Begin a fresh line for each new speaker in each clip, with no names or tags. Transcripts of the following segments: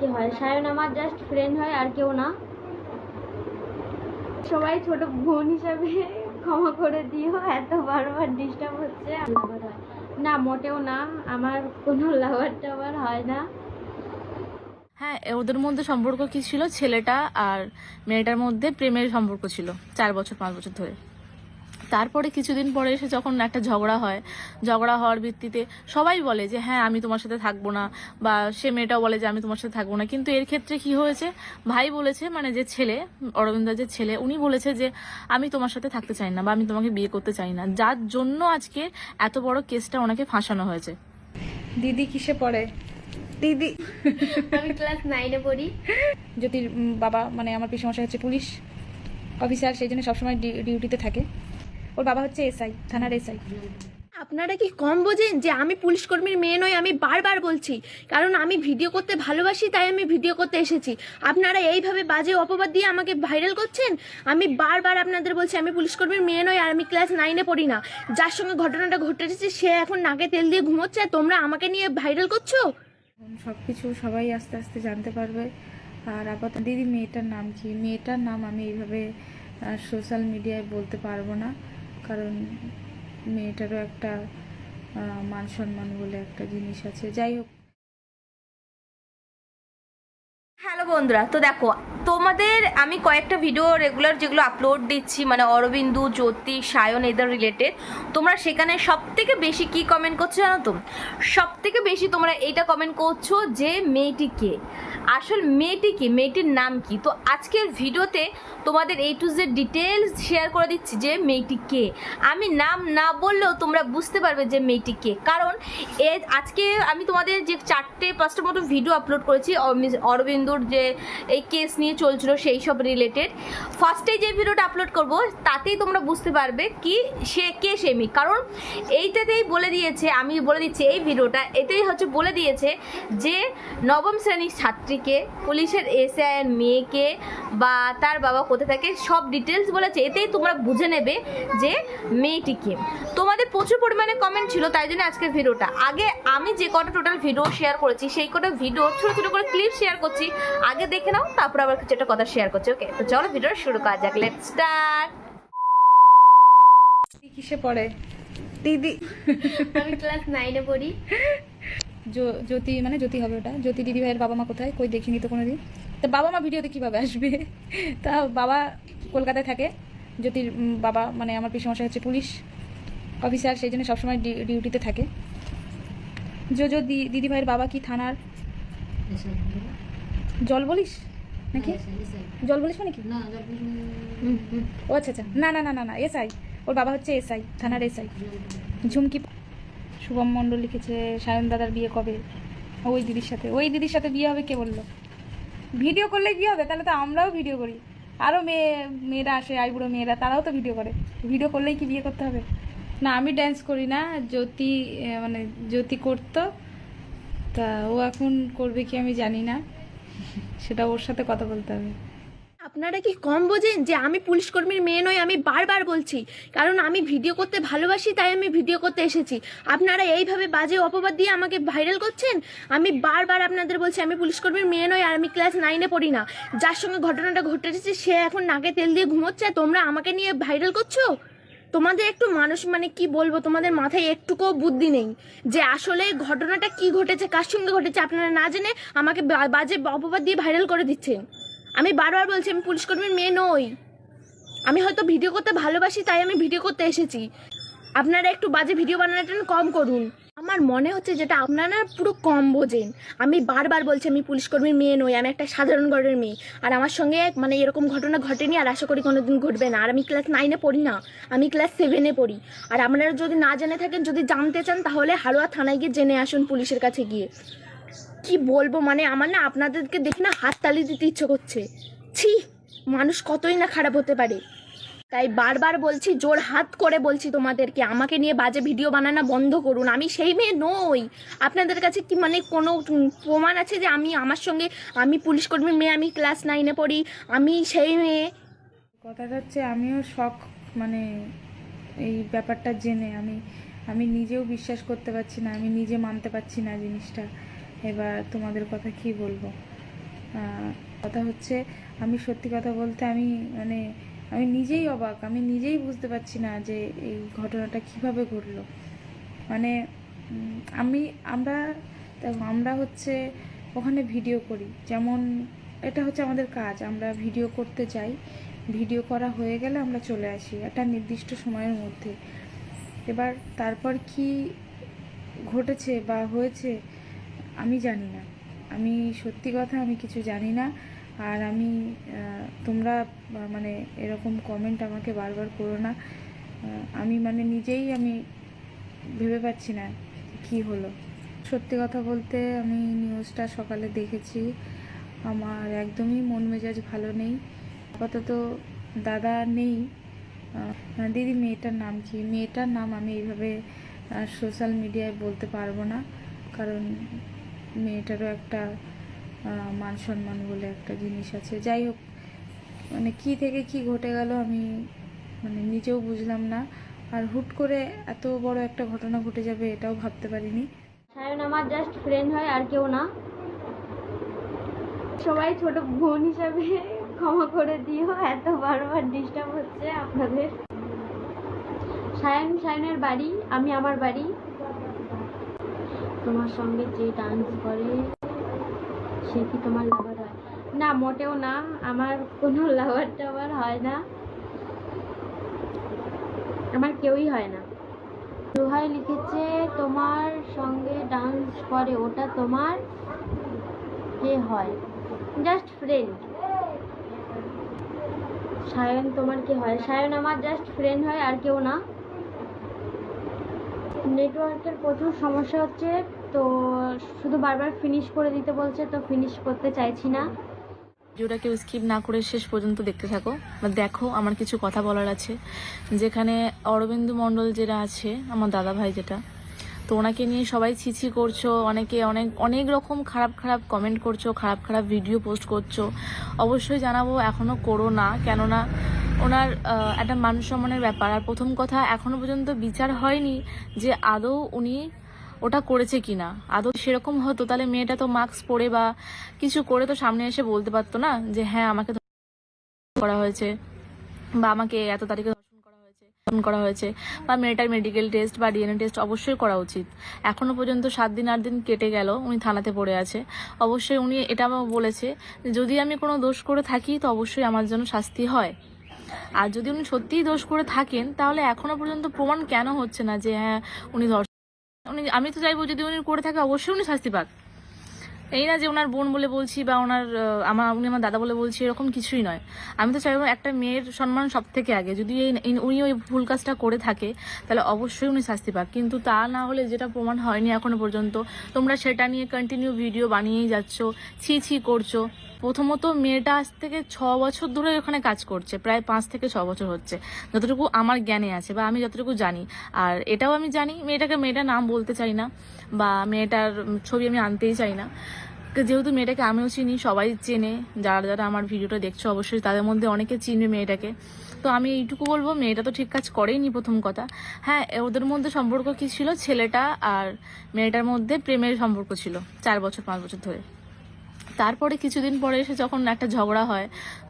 কি হয়, সায়ন আমার জাস্ট ফ্রেন্ড হয়, আর কেউ না। সবাই ছোট বোন হিসাবে ক্ষমা করে দিও, এত বারবার ডিস্টার্ব হচ্ছে। না মোটেও না, আমার কোনো লাভার টাভার হয় না।
হ্যাঁ, ওদের মধ্যে সম্পর্ক কি ছিল, ছেলেটা আর মেয়েটার মধ্যে প্রেমের সম্পর্ক ছিল 4 বছর 5 বছর ধরে। তারপরে কিছুদিন পরে এসে যখন একটা ঝগড়া হয়, ঝগড়া হওয়ার ভিত্তিতে সবাই বলে যে হ্যাঁ আমি তোমার সাথে থাকবো না, বা সে মেয়েটাও বলে যে আমি তোমার সাথে থাকবো না। কিন্তু এর ক্ষেত্রে কি হয়েছে, ভাই বলেছে, মানে যে ছেলে, অরবিন্দার যে ছেলে, উনি বলেছে যে আমি তোমার সাথে থাকতে চাই না বা আমি তোমাকে বিয়ে করতে চাই না, যার জন্য আজকে এত বড় কেসটা ওনাকে ফাঁসানো হয়েছে।
দিদি কিসে পড়ে? দিদি
আমি ক্লাস 9-এ পড়ি।
জ্যোতির বাবা মানে আমার পিসমশাই হচ্ছে পুলিশ অফিসার, সেই জন্য সবসময় ডিউটিতে থাকে। ওর বাবা হচ্ছে এসআই, থানার এসআই।
আপনারা কি কম বোঝেন যে আমি পুলিশ কর্মীর মেয়ে নই? আমি বারবার বলছি, কারণ আমি ভিডিও করতে ভালোবাসি, তাই আমি ভিডিও করতে এসেছি। আপনারা এইভাবে বাজে অপবাদ দিয়ে আমাকে ভাইরাল করছেন। আমি বারবার আপনাদের বলছি আমি পুলিশ কর্মীর মেয়ে নই, আর আমি ক্লাস 9-এ পড়ি না। যার সঙ্গে ঘটনাটা ঘটেছে সে এখন নাকে তেল দিয়ে ঘুমোচ্ছে, আর তোমরা আমাকে নিয়ে ভাইরাল করছো।
সব কিছু সবাই আস্তে আস্তে জানতে পারবে। আর আপাতত দিদি মেয়েটার নাম কি, মেয়েটার নাম আমি এইভাবে সোশ্যাল মিডিয়ায় বলতে পারবো না, কারণ মেয়েটারও একটা মান সম্মান বলে একটা জিনিস আছে। যাই হোক,
হ্যালো বন্ধুরা, তো দেখো তোমাদের আমি কয়েকটা ভিডিও রেগুলার যেগুলো আপলোড দিচ্ছি, মানে অরবিন্দু, জ্যোতি, সায়ন এদের রিলেটেড, তোমরা সেখানে সব থেকে বেশি কি কমেন্ট করছো জানো তো? সব থেকে বেশি তোমরা এইটা কমেন্ট করছো যে মেয়েটি কে, আসল মেয়েটি কি, মেয়েটির নাম কি। তো আজকের ভিডিওতে তোমাদের A to Z details share করে দিচ্ছি যে মেয়েটি কে। আমি নাম না বললেও তোমরা বুঝতে পারবে যে মেয়েটি কে, কারণ আজকে আমি তোমাদের যে 4-5টা মতো ভিডিও আপলোড করেছি অরবিন্দুর যে এই কেস নিয়ে চলছিল সেই সব রিলেটেড। ফার্স্টে যে ভিডিওটা আপলোড করব তাতেই তোমরা বুঝতে পারবে কি সে কে, সে মেয়ে। কারণ এইটাতেই বলে দিয়েছে, আমি বলে দিচ্ছি এই ভিডিওটা এতেই হচ্ছে বলে দিয়েছে যে নবম শ্রেণীর ছাত্রীকে, পুলিশের এসআই এর মেয়েকে, বা তার বাবা কোথায় থাকে, সব ডিটেলস বলেছে। এতেই তোমরা বুঝে নেবে যে মেয়েটিকে। তোমাদের প্রচুর পরিমাণে কমেন্ট ছিল, তাই জন্য আজকের ভিডিওটা। আগে আমি যে কটা টোটাল ভিডিও শেয়ার করেছি সেই কটা ভিডিও ছোটো ছোটো করে ক্লিপ শেয়ার করছি, আগে দেখে নাও, তারপর আবার কিছু একটা কথা শেয়ার করছি। ওকে, তো চলো ভিডিও শুরু করা যাক, লেটস স্টার্ট।
দিদি কিসে পড়ে? দিদি
আমি ক্লাস 9-এ পড়ি।
জ্যোতি মানে জ্যোতি হবে ওটা। জ্যোতি দিদি ভাইয়ের বাবা মা কোথায়, কই দেখিনি তো কোনোদিন। তা বাবা মা ভিডিওতে কীভাবে আসবে? তা বাবা কলকাতায় থাকে, জ্যোতির বাবা মানে আমার পিসমশাই হচ্ছে পুলিশ অফিসার, সেই জন্য সবসময় ডিউটিতে থাকে। দিদি ভাইয়ের বাবা কি থানার জল বলিস নাকি? জল বলিস মানে কি? ও আচ্ছা আচ্ছা, না না না না না, এসআই। ওর বাবা হচ্ছে এসআই, থানার এসআই। ঝুমকি শুভম মণ্ডল লিখেছে সায়ন দাদার বিয়ে কবে? ওই দিদির সাথে বিয়ে হবে কে বললো? ভিডিও করলে কি হবে? তাহলে তো আমরাও ভিডিও করি, আরও মেয়েরা আসে, আইবুড়ো মেয়েরা, তারাও তো ভিডিও করে। ভিডিও করলেই কি বিয়ে করতে হবে? না, আমি ড্যান্স করি না, জ্যোতি করতো, তা ও এখন করবে কি আমি জানি না, সেটা ওর সাথে কথা বলতে হবে।
আপনারা কি কম বোঝেন যে আমি পুলিশ কর্মীর মেয়ে নই? আমি বারবার বলছি, কারণ আমি ভিডিও করতে ভালোবাসি, তাই আমি ভিডিও করতে এসেছি। আপনারা এইভাবে বাজে অপবাদ দিয়ে আমাকে ভাইরাল করছেন। আমি বারবার আপনাদের বলছি আমি পুলিশ কর্মীর মেয়ে নই, আর আমি ক্লাস 9-এ পড়ি না। যার সঙ্গে ঘটনাটা ঘটেছে সে এখন নাকে তেল দিয়ে ঘুমোচ্ছে, আর তোমরা আমাকে নিয়ে ভাইরাল করছো। তোমাদের একটু মানুষ মানে কি বলবো, তোমাদের মাথায় একটুকুও বুদ্ধি নেই যে আসলে ঘটনাটা কি ঘটেছে, কার সঙ্গে ঘটেছে, আপনারা না জেনে আমাকে বাজে অপবাদ দিয়ে ভাইরাল করে দিচ্ছেন। আমি বারবার বলছি আমি পুলিশ কর্মীর মেয়ে নই। আমি হয়তো ভিডিও করতে ভালোবাসি, তাই আমি ভিডিও করতে এসেছি। আপনারা একটু বাজে ভিডিও বানানোটা কম করুন। আমার মনে হচ্ছে যেটা আপনারা পুরো কম বোঝেন। আমি বারবার বলছি আমি পুলিশ কর্মীর মেয়ে নই, আমি একটা সাধারণ ঘরের মেয়ে, আর আমার সঙ্গে মানে এরকম ঘটনা ঘটেনি, আর আশা করি কোনোদিন ঘটবে না। আর আমি ক্লাস 9-এ পড়ি না, আমি ক্লাস 7-এ পড়ি। আর আপনারা যদি না জেনে থাকেন, যদি জানতে চান, তাহলে হালুয়া থানায় গিয়ে জেনে আসুন, পুলিশের কাছে গিয়ে। কি বলবো, মানে আমার না আপনাদেরকে দেখে না হাততালি দিতে ইচ্ছে করছে। ছি, মানুষ কতই না খারাপ হতে পারে। তাই বারবার বলছি, জোর হাত করে বলছি তোমাদেরকে, আমাকে নিয়ে বাজে ভিডিও বানানো বন্ধ করুন। আমি সেই মেয়ে নই। আপনাদের কাছে কি মানে কোনো প্রমাণ আছে যে আমার সঙ্গে আমি পুলিশ কর্মীর মেয়ে, আমি ক্লাস 9-এ পড়ি, আমি সেই মেয়ে?
কথাটা হচ্ছে আমিও শখ, মানে এই ব্যাপারটা জেনে আমি নিজেও বিশ্বাস করতে পারছি না, আমি নিজে মানতে পারছি না জিনিসটা। এবার তোমাদের কথা কি বলবো, কথা হচ্ছে, আমি সত্যি কথা বলতে আমি নিজেই অবাক, আমি নিজেই বুঝতে পারছি না যে এই ঘটনাটা কিভাবে ঘটলো। মানে আমরা হচ্ছে ওখানে ভিডিও করি, যেমন এটা হচ্ছে আমাদের কাজ, আমরা ভিডিও করতে যাই, ভিডিও করা হয়ে গেলে আমরা চলে আসি একটা নির্দিষ্ট সময়ের মধ্যে। এবার তারপর কি ঘটেছে বা হয়েছে আমি জানি না, আমি সত্যি কথা আমি কিছু জানি না। আর তোমরা এরকম কমেন্ট আমাকে বারবার করো না। আমি নিজেই ভেবে পাচ্ছি না কি হলো। সত্যি কথা বলতে আমি নিউজটা সকালে দেখেছি, আমার একদমই মন মেজাজ ভালো নেই। আপাতত দাদা নেই। দিদি মেয়েটার নাম কি? মেয়েটার নাম আমি এইভাবে সোশ্যাল মিডিয়ায় বলতে পারবো না, কারণ মেয়েটারও একটা মান সম্মান বলে একটা জিনিস আছে। যাই হোক, কি থেকে কি ঘটে গেল আমি নিজেও বুঝলাম না। আর হুট করে এত বড় একটা ঘটনা ঘটে যাবে এটাও ভাবতে পারিনি।
সায়ন আমার জাস্ট ফ্রেন্ড হয়, আর কেউ না। সবাই ছোট বোন হিসাবে ক্ষমা করে দিও, এত বারবার ডিস্টার্ব হচ্ছে আপনাদের। সায়নের বাড়ি, আমি আমার বাড়ি। তোমার সঙ্গে যে ডান্স করে সে কি তোমার লাভার হয়? না, মোটেও না, আমার কোনো লাভার টাভার হয় না, আমার কেউই হয় না। রুহাই লিখেছে তোমার সঙ্গে ডান্স করে, ওটা তোমার কে হয়? Just friend. সায়ন তোমার কে হয়? সায়ন আমার জাস্ট ফ্রেন্ড হয়, আর কেউ না। নেটওয়ার্কের প্রচুর সমস্যা হচ্ছে, তো শুধু বারবার ফিনিশ করে দিতে বলছে, তো ফিনিশ করতে চাইছি না।
ভিডিওটাকে স্কিপ না করে শেষ পর্যন্ত দেখতে থাকো বা দেখো, আমার কিছু কথা বলার আছে। যেখানে অরবিন্দু মণ্ডল যেটা আছে, আমার দাদা ভাই যেটা, তো ওনাকে নিয়ে সবাই ছিছি করছো, অনেকে অনেক রকম খারাপ খারাপ কমেন্ট করছো, খারাপ খারাপ ভিডিও পোস্ট করছো। অবশ্যই জানাবো এখনও করো না, কেননা ওনার একটা মান সম্মানের ব্যাপার। আর প্রথম কথা, এখনো পর্যন্ত বিচার হয়নি যে আদৌ উনি ওটা করেছে কিনা। আদৌ সেরকম হতো তাহলে মেয়েটা তো মাস্ক পরে বা কিছু করে তো সামনে এসে বলতে পারতো না যে হ্যাঁ আমাকে করা হয়েছে বা আমাকে এত তারিখে ধর্ষণ করা হয়েছে বা মেয়েটার মেডিকেল টেস্ট বা ডিএনএ টেস্ট অবশ্যই করা উচিত। এখনো পর্যন্ত 7 দিন 8 দিন কেটে গেল, উনি থানাতে পড়ে আছে। অবশ্যই উনি এটা বলেছে যদি আমি কোনো দোষ করে থাকি তো অবশ্যই আমার জন্য শাস্তি হয়। আর যদি উনি সত্যিই দোষ করে থাকেন তাহলে এখনো পর্যন্ত প্রমাণ কেন হচ্ছে না যে হ্যাঁ উনি আমি তো চাইবো যদি উনি করে থাকে অবশ্যই উনি শাস্তি পাক। এই না যে ওনার বোন বলে বলছি বা উনি আমার দাদা বলে বলছি, এরকম কিছুই নয়। আমি তো চাইবো একটা মেয়ের সম্মান সব থেকে আগে। যদি উনি ওই ভুল কাজটা করে থাকে তাহলে অবশ্যই উনি শাস্তি পাক, কিন্তু তা না হলে যেটা প্রমাণ হয়নি এখনো পর্যন্ত, তোমরা সেটা নিয়ে কন্টিনিউ ভিডিও বানিয়েই যাচ্ছ, ছি করছো। প্রথমত মেয়েটা আজ থেকে 6 বছর ধরে ওখানে কাজ করছে, প্রায় 5 থেকে 6 বছর হচ্ছে, যতটুকু আমার জ্ঞানে আছে বা আমি যতটুকু জানি। আর এটাও আমি জানি মেয়েটার নাম বলতে চাই না বা মেয়েটার ছবি আমি আনতেই চাই না, যেহেতু মেয়েটাকে আমিও চিনি, সবাই চেনে, যারা আমার ভিডিওটা দেখছো অবশ্যই তাদের মধ্যে অনেকে চিনবে মেয়েটাকে। তো আমি এইটুকু বলবো, মেয়েটা তো ঠিক কাজ করেইনি প্রথম কথা। হ্যাঁ, ওদের মধ্যে সম্পর্ক কি ছিল, ছেলেটা আর মেয়েটার মধ্যে প্রেমের সম্পর্ক ছিল 4 বছর 5 বছর ধরে। তারপরে কিছুদিন পরে এসে যখন একটা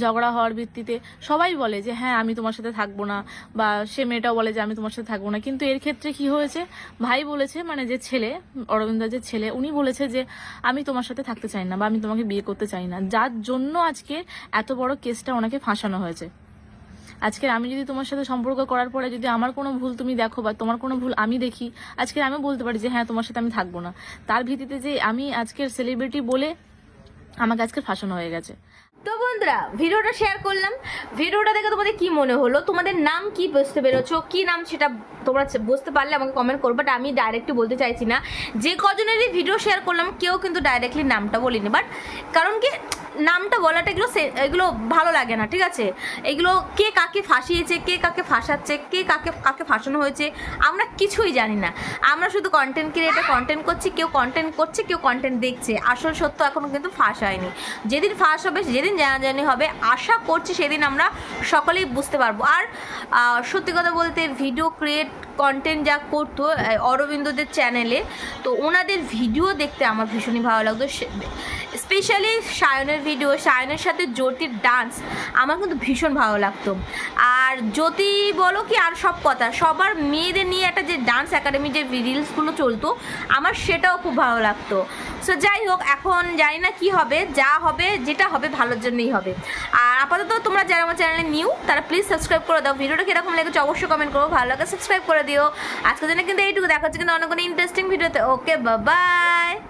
ঝগড়া হওয়ার ভিত্তিতে সবাই বলে যে হ্যাঁ আমি তোমার সাথে থাকবো না, বা সে মেয়েটাও বলে যে আমি তোমার সাথে থাকবো না। কিন্তু এর ক্ষেত্রে কি হয়েছে, ভাই বলেছে, যে ছেলে, অরবিন্দার যে ছেলে, উনি বলেছে যে আমি তোমার সাথে থাকতে চাই না বা আমি তোমাকে বিয়ে করতে চাই না, যার জন্য আজকে এত বড় কেসটা ওনাকে ফাঁসানো হয়েছে। আজকে আমি যদি তোমার সাথে সম্পর্ক করার পরে যদি আমার কোনো ভুল তুমি দেখো বা তোমার কোনো ভুল আমি দেখি, আজকে আমি বলতে পারি যে হ্যাঁ তোমার সাথে আমি থাকবো না, তার ভিত্তিতে যে আমি আজকের সেলিব্রিটি বলে আমাকে আজকে ফাঁসানো হয়ে গেছে।
তো বন্ধুরা, ভিডিওটা শেয়ার করলাম। ভিডিওটা দেখে তোমাদের কি মনে হলো, তোমাদের নাম কি বুঝতে পেরেছো, কি নাম সেটা তোমরা বুঝতে পারলে আমাকে কমেন্ট করো। বাট আমি ডাইরেক্টলি বলতে চাইছি না, যে কজনেরই ভিডিও শেয়ার করলাম কেউ কিন্তু ডাইরেক্টলি নামটা বলিনি। বাট কারণ কি, নামটা বলাটা এগুলো ভালো লাগে না, ঠিক আছে? এগুলো কে কাকে ফাঁসিয়েছে, কে কাকে ফাঁসাচ্ছে, কে কাকে ফাঁসানো হয়েছে আমরা কিছুই জানি না। আমরা শুধু কন্টেন্ট ক্রিয়েটর কন্টেন্ট করছি, কেউ কন্টেন্ট করছে, কেউ কন্টেন্ট দেখছে। আসল সত্য এখনো কিন্তু ফাঁস হয়নি। যেদিন ফাঁস হবে, যেদিন জানাজানি হবে, আশা করছি সেদিন আমরা সকলেই বুঝতে পারবো। আর সত্যি কথা বলতে ভিডিও ক্রিয়েট কন্টেন্ট যা করতো অরবিন্দদের চ্যানেলে, তো ওনাদের ভিডিও দেখতে আমার ভীষণই ভালো লাগতো, স্পেশালি সায়নের ভিডিও, সায়নের সাথে জ্যোতির ডান্স আমার কিন্তু ভীষণ ভালো লাগতো। আর জ্যোতি বলো কি আর সব কথা, সবার মেয়েদের নিয়ে একটা যে ডান্স একাডেমি যে রিলসগুলো চলতো আমার সেটাও খুব ভালো লাগতো। সো যাই হোক, এখন জানি না কি হবে, যা হবে যেটা হবে ভালোর জন্যই হবে। আর আপাতত তোমরা যারা আমার চ্যানেলে নিউ তারা প্লিজ সাবস্ক্রাইব করে দাও। ভিডিওটা কীরকম লেগেছে অবশ্যই কমেন্ট করো, ভালো লাগে সাবস্ক্রাইব করে দিও। আজকের জন্য কিন্তু এইটুকু, দেখা হচ্ছে কিন্তু অনেক ইন্টারেস্টিং ভিডিওতে। ওকে, বাই বাই।